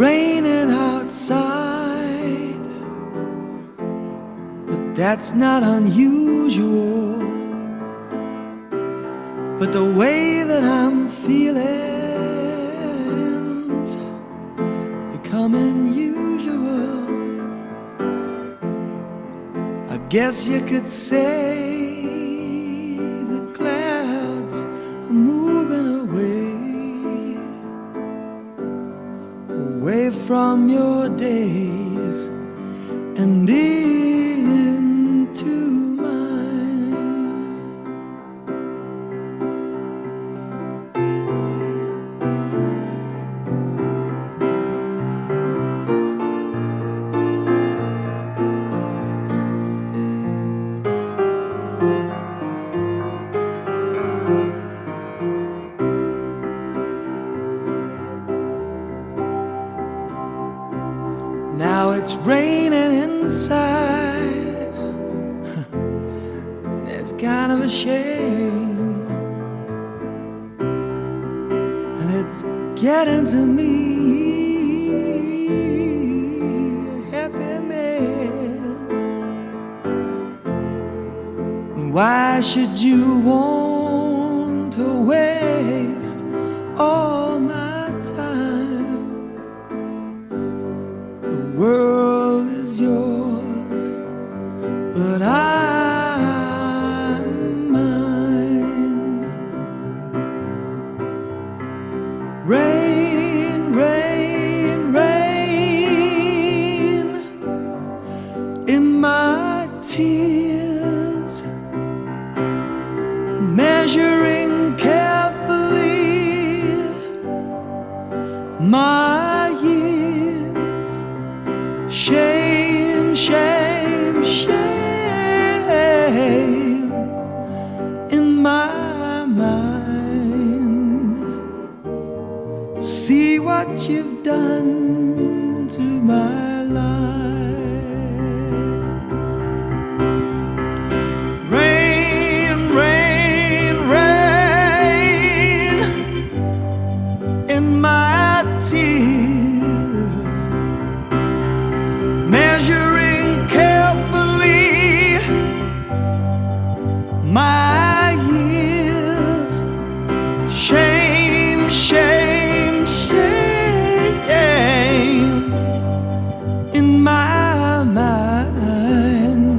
raining outside, but that's not unusual. But the way that I'm feeling's becoming usual. I guess you could say the clouds are moving away from your days and into mine. Now it's raining inside. It's kind of a shame, and it's getting to me, a happy man. Why should you want to waste all my time? The world is yours, but I'm mine. Rain, rain, rain in my tears, measuring carefully my years. Shame, shame, shame in my mind. See what you've done to my life. Rain, rain, rain in my tears, measuring carefully my years. Shame, shame, shame in my mind.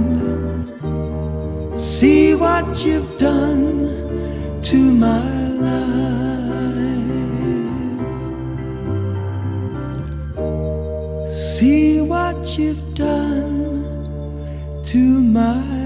See what you've done to my life. See what you've done to my